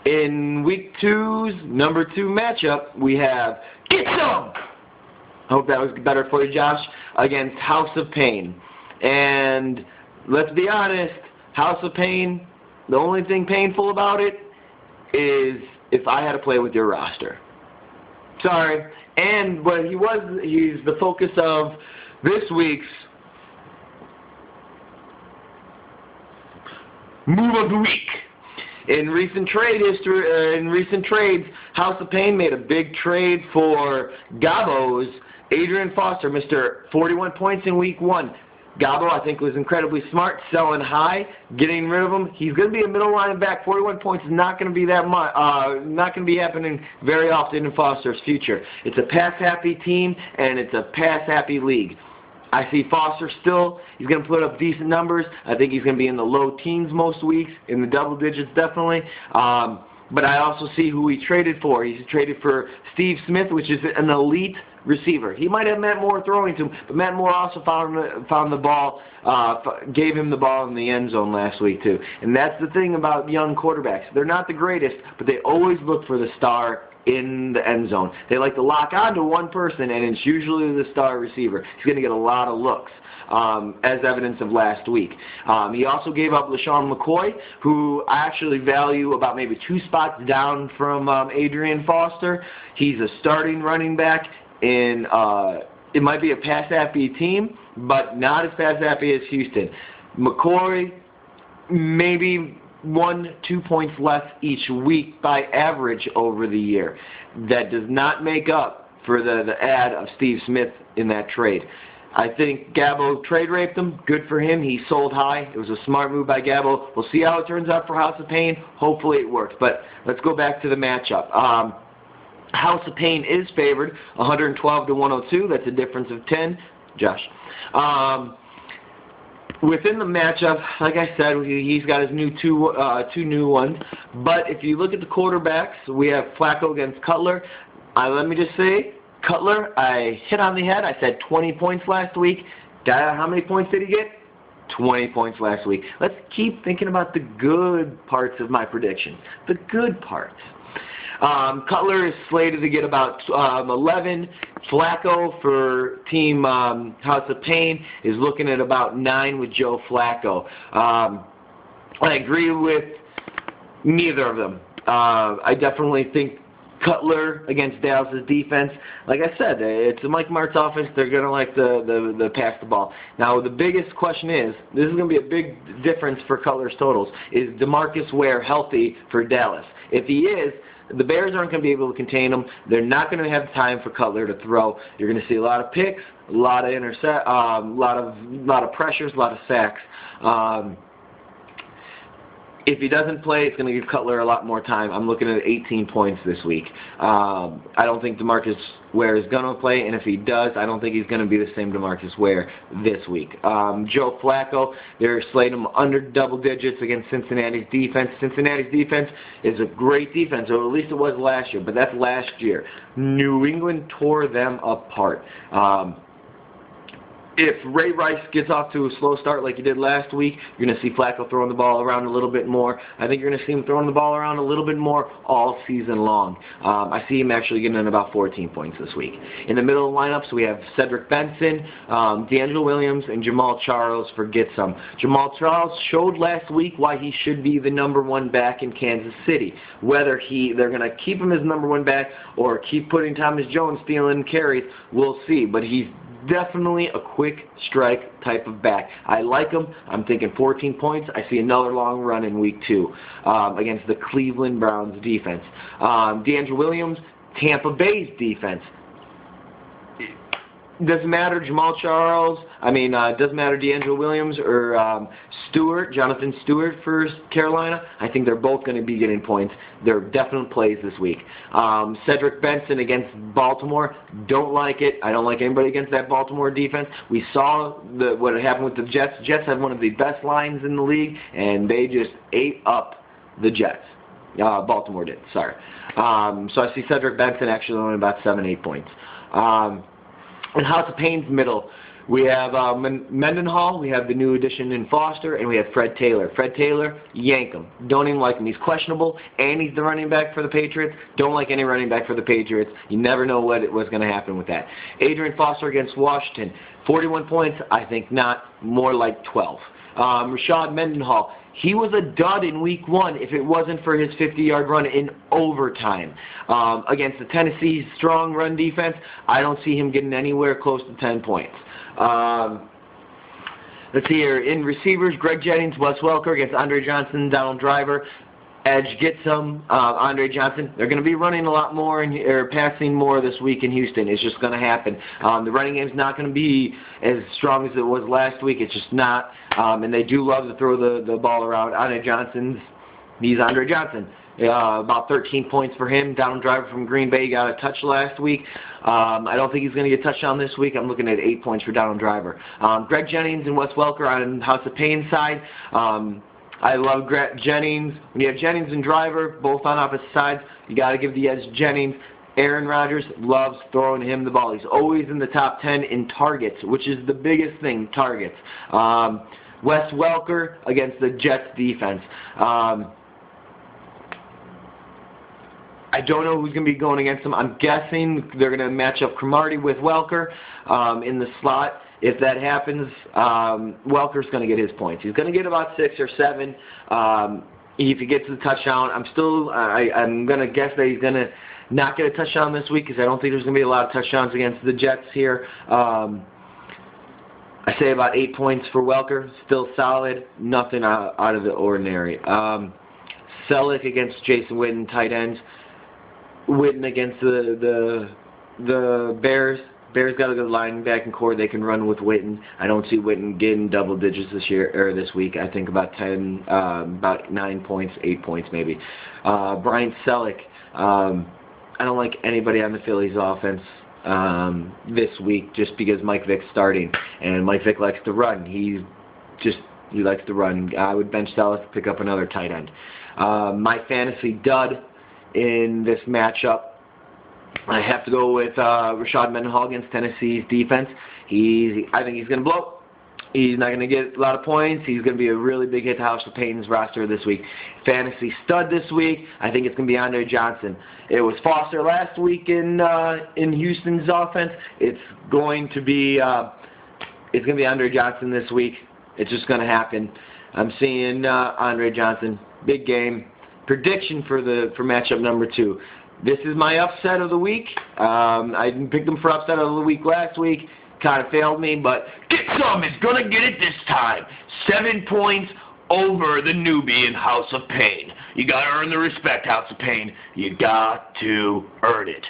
In Week 2's number 2 matchup, we have Get Some! I hope that was better for you, Josh, against House of Pain. And let's be honest, House of Pain, the only thing painful about it is if I had to play with your roster. Sorry. And but he's the focus of this week's Move of the Week. In recent trades, House of Pain made a big trade for Gabo's Adrian Foster, Mr. 41 points in Week 1. Gabo, I think, was incredibly smart, selling high, getting rid of him. He's going to be a middle linebacker. 41 points is not going to be that much, not going to be happening very often in Foster's future. It's a pass-happy team, and it's a pass-happy league. I see Foster still. He's going to put up decent numbers. I think he's going to be in the low teens most weeks, in the double digits definitely. But I also see who he traded for. He's traded for Steve Smith, which is an elite receiver. He might have Matt Moore throwing to him, but Matt Moore also found the ball, gave him the ball in the end zone last week too. And that's the thing about young quarterbacks. They're not the greatest, but they always look for the star in the end zone. They like to lock on to one person, and it's usually the star receiver. He's going to get a lot of looks. As evidence of last week. He also gave up LaShawn McCoy, who I actually value about maybe 2 spots down from Adrian Foster. He's a starting running back in, it might be a pass-happy team, but not as pass-happy as Houston. McCoy, maybe 1-2 points less each week by average over the year. That does not make up for the add of Steve Smith in that trade. I think Gabo trade raped him. Good for him. He sold high. It was a smart move by Gabo. We'll see how it turns out for House of Pain. Hopefully it works. But let's go back to the matchup. House of Pain is favored 112 to 102. That's a difference of 10. Josh. Within the matchup, like I said, he's got his new two new ones. But if you look at the quarterbacks, we have Flacco against Cutler. Let me just say, Cutler, I hit on the head. I said 20 points last week. How many points did he get? 20 points last week. Let's keep thinking about the good parts of my prediction. The good parts. Cutler is slated to get about 11. Flacco for Team House of Pain is looking at about 9 with Joe Flacco. I agree with neither of them. I definitely think Cutler against Dallas' defense, like I said, it's a Mike Martz offense. They're going to like the pass the ball. Now, the biggest question is, this is going to be a big difference for Cutler's totals, is DeMarcus Ware healthy for Dallas? If he is, the Bears aren't going to be able to contain him. They're not going to have time for Cutler to throw. You're going to see a lot of picks, a lot of lot of pressures, a lot of sacks. If he doesn't play, it's going to give Cutler a lot more time. I'm looking at 18 points this week. I don't think DeMarcus Ware is going to play, and if he does, I don't think he's going to be the same DeMarcus Ware this week. Joe Flacco, they're slating him under double digits against Cincinnati's defense. Cincinnati's defense is a great defense, or at least it was last year, but that's last year. New England tore them apart. If Ray Rice gets off to a slow start like he did last week, you're going to see Flacco throwing the ball around a little bit more. I think you're going to see him throwing the ball around a little bit more all season long. I see him actually getting in about 14 points this week. In the middle of the lineups, we have Cedric Benson, D'Angelo Williams, and Jamal Charles for Get Some. Jamal Charles showed last week why he should be the #1 back in Kansas City. Whether they're going to keep him as #1 back or keep putting Thomas Jones stealing carries, we'll see. But he's definitely a quick strike type of back. I like him. I'm thinking 14 points. I see another long run in Week 2 against the Cleveland Browns defense. D'Angelo Williams, Tampa Bay's defense. Doesn't matter Jamal Charles. Doesn't matter D'Angelo Williams or Jonathan Stewart for Carolina. I think they're both going to be getting points. They're definite plays this week. Cedric Benson against Baltimore. Don't like it. I don't like anybody against that Baltimore defense. We saw what happened with the Jets. Jets have one of the best lines in the league, and they just ate up the Jets. Baltimore did. Sorry. So I see Cedric Benson actually only about 7-8 points. In House of Pain's middle, We have Mendenhall, we have the new addition in Foster, and we have Fred Taylor. Fred Taylor, yank him. Don't even like him. He's questionable, and he's the running back for the Patriots. Don't like any running back for the Patriots. You never know what was going to happen with that. Adrian Foster against Washington, 41 points. I think not, more like 12. Rashad Mendenhall, he was a dud in week 1 if it wasn't for his 50-yard run in overtime. Against the Tennessee strong run defense, I don't see him getting anywhere close to 10 points. Let's see here. In receivers, Greg Jennings, Wes Welker against Andre Johnson, Donald Driver. Edge gets some. Andre Johnson. They're going to be running a lot more or passing more this week in Houston. It's just going to happen. The running game's not going to be as strong as it was last week. It's just not. And they do love to throw the ball around. Andre Johnson's. He's Andre Johnson. About 13 points for him. Donald Driver from Green Bay got a touch last week. I don't think he's going to get a touchdown this week. I'm looking at 8 points for Donald Driver. Greg Jennings and Wes Welker on House of Pain side. I love Jennings. When you have Jennings and Driver, both on opposite sides, you got to give the edge to Jennings. Aaron Rodgers loves throwing him the ball. He's always in the top 10 in targets, which is the biggest thing, targets. Wes Welker against the Jets defense. I don't know who's going to be going against him. I'm guessing they're going to match up Cromartie with Welker in the slot. If that happens, Welker's going to get his points. He's going to get about 6 or 7. If he gets the touchdown, I'm going to guess that he's going to not get a touchdown this week because I don't think there's going to be a lot of touchdowns against the Jets here. I say about 8 points for Welker. Still solid. Nothing out of the ordinary. Selleck against Jason Witten, tight ends. Witten against the Bears. Bears got a good linebacking core. They can run with Witten. I don't see Witten getting double digits this week. I think about 9 points, 8 points maybe. Brian Selleck. I don't like anybody on the Phillies offense this week just because Mike Vick's starting, and Mike Vick likes to run. He likes to run. I would bench Selleck, pick up another tight end. My fantasy dud in this matchup, I have to go with Rashad Mendenhall against Tennessee's defense. I think he's going to blow. He's not going to get a lot of points. He's going to be a really big hit to House of Pain's roster this week. Fantasy stud this week, I think it's going to be Andre Johnson. It was Foster last week in Houston's offense. It's going to be Andre Johnson this week. It's just going to happen. I'm seeing Andre Johnson. Big game. Prediction for matchup number 2. This is my upset of the week. I picked them for upset of the week last week. Kind of failed me, but Get Some is going to get it this time. 7 points over the newbie in House of Pain. You got to earn the respect, House of Pain. You got to earn it.